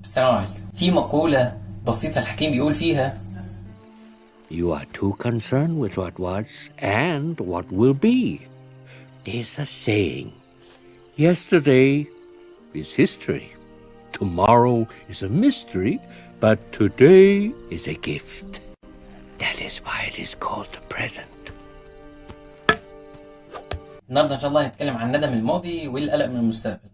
السلام عليكم. في مقولة بسيطة الحكيم بيقول فيها You are too concerned with what was and what will be. There's a saying, yesterday is history. Tomorrow is a mystery, but today is a gift. That is why it is called the present. النهارده إن شاء الله هنتكلم عن ندم الماضي والقلق من المستقبل.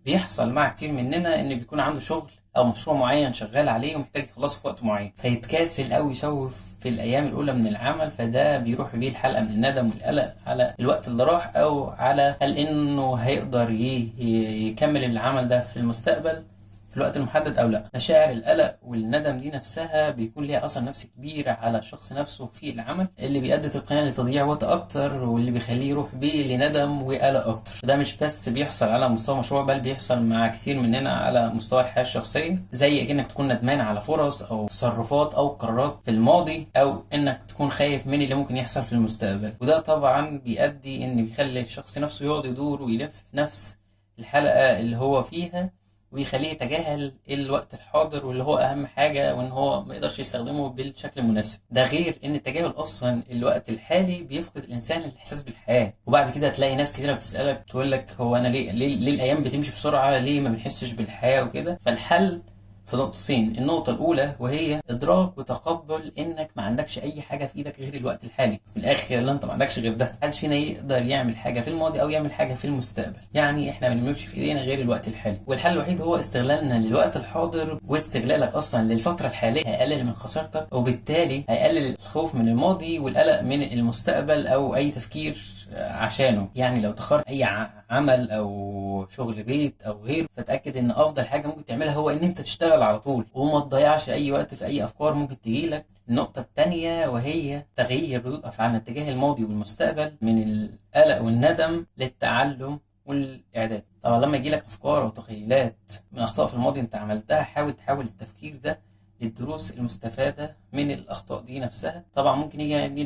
بيحصل مع كتير مننا إن بيكون عنده شغل أو مشروع معين شغال عليه ومحتاج يخلصه في وقت معين، فيتكاسل أو يسوف في الأيام الأولى من العمل، فده بيروح بيه الحلقة من الندم والقلق على الوقت اللي راح أو على هل إنه هيقدر يكمل العمل ده في المستقبل في الوقت المحدد أو لأ. مشاعر القلق والندم دي نفسها بيكون ليها أثر نفسي كبير على الشخص نفسه في العمل، اللي بيؤدي تلقائيا لتضييع وقت أكتر واللي بيخليه يروح بيه لندم وقلق أكتر. ده مش بس بيحصل على مستوى مشروع، بل بيحصل مع كتير مننا على مستوى الحياة الشخصية، زي إنك تكون ندمان على فرص أو تصرفات أو قرارات في الماضي، أو إنك تكون خايف من اللي ممكن يحصل في المستقبل. وده طبعا بيؤدي إن بيخلي الشخص نفسه يقعد يدور ويلف في نفس الحلقة اللي هو فيها، ويخليه يتجاهل الوقت الحاضر واللي هو اهم حاجة، وان هو ما يقدرش يستخدمه بالشكل المناسب. ده غير ان التجاهل اصلا الوقت الحالي بيفقد الانسان الاحساس بالحياة. وبعد كده تلاقي ناس كتيرة بتسألك تقول لك هو انا ليه الايام بتمشي بسرعة، ليه ما بنحسش بالحياة وكده. فالحل في نقطتين. النقطة الأولى وهي إدراك وتقبل إنك ما عندكش أي حاجة في إيدك غير الوقت الحالي. في الآخر لا، أنت ما عندكش غير ده. محدش فينا يقدر يعمل حاجة في الماضي أو يعمل حاجة في المستقبل، يعني إحنا ما بنملكش في إيدينا غير الوقت الحالي. والحل الوحيد هو استغلالنا للوقت الحاضر، واستغلالك أصلا للفترة الحالية هيقلل من خسارتك، وبالتالي هيقلل الخوف من الماضي والقلق من المستقبل أو أي تفكير عشانه. يعني لو تخرت أي عمل أو شغل بيت أو غيره، فتأكد إن أفضل حاجة ممكن تعملها هو إن أنت تشتغل على طول وما تضيعش أي وقت في أي أفكار ممكن تجيلك. النقطة التانية وهي تغيير ردود أفعالنا تجاه الماضي والمستقبل من القلق والندم للتعلم والإعداد. طبعا لما يجيلك أفكار أو تخيلات من أخطاء في الماضي أنت عملتها، حاول تحول التفكير ده للدروس المستفادة من الأخطاء دي نفسها. طبعا ممكن يجي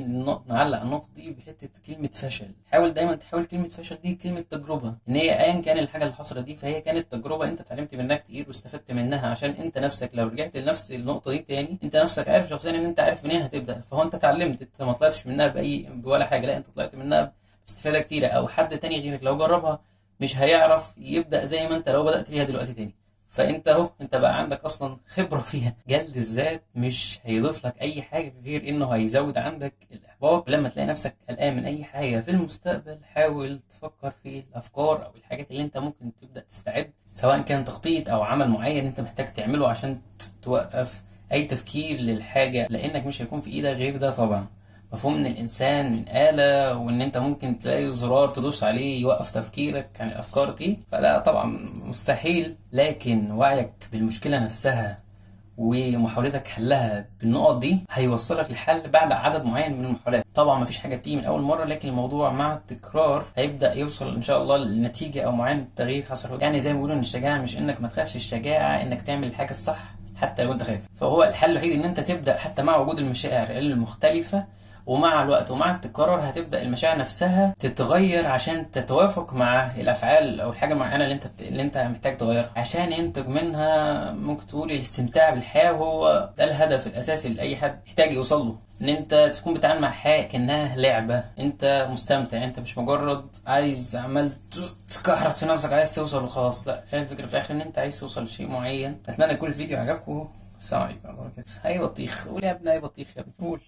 نعلق النقطة دي بحتة كلمة فشل. حاول دايما تحول كلمة فشل دي كلمة تجربة، إن هي أيا كان الحاجة اللي حصلت دي فهي كانت تجربة أنت اتعلمت منها كتير واستفدت منها، عشان أنت نفسك لو رجعت لنفس النقطة دي تاني أنت نفسك عارف شخصيا إن أنت عارف منين هتبدأ. فهو أنت اتعلمت، أنت ما طلعتش منها بولا حاجة، لا أنت طلعت منها باستفادة كتيرة. أو حد تاني غيرك لو جربها مش هيعرف يبدأ زي ما أنت لو بدأت فيها دلوقتي تاني. فانت اهو انت بقى عندك اصلا خبرة فيها. جلد الذات مش هيضيف لك اي حاجة غير انه هيزود عندك الاحباط. ولما تلاقي نفسك قلقان من اي حاجة في المستقبل، حاول تفكر في الافكار او الحاجات اللي انت ممكن تبدأ تستعد، سواء كان تخطيط او عمل معين انت محتاج تعمله عشان توقف اي تفكير للحاجة، لانك مش هيكون في ايدك غير ده. طبعا مفهوم ان الانسان من آلة، وان انت ممكن تلاقي زرار تدوس عليه يوقف تفكيرك عن الافكار دي، فلا طبعا مستحيل. لكن وعيك بالمشكلة نفسها ومحاولتك حلها بالنقط دي هيوصلك لحل بعد عدد معين من المحاولات. طبعا مفيش حاجة بتيجي من اول مرة، لكن الموضوع مع التكرار هيبدأ يوصل ان شاء الله لنتيجة او معين تغيير حصل. يعني زي ما بيقولوا ان الشجاعة مش انك ما تخافش، الشجاعة انك تعمل الحاجة الصح حتى لو انت خايف. فهو الحل الوحيد ان انت تبدأ حتى مع وجود المشاعر المختلفة، ومع الوقت ومع التكرار هتبدأ المشاعر نفسها تتغير عشان تتوافق مع الأفعال أو الحاجة المعينة اللي أنت محتاج تغيرها عشان ينتج منها ممكن تقول الاستمتاع بالحياة. وهو ده الهدف الأساسي اللي أي حد محتاج يوصل له، إن أنت تكون بتعامل مع الحياة كأنها لعبة، أنت مستمتع، أنت مش مجرد عايز عمال تكحرت في نفسك عايز توصل وخلاص. لا، هي الفكرة في الآخر إن أنت عايز توصل لشيء معين. أتمنى يكون الفيديو عجبكم. السلام عليكم ورحمة الله وبركاته. أي بطيخ قول يا ابني، أي بطيخ يا ابني قول.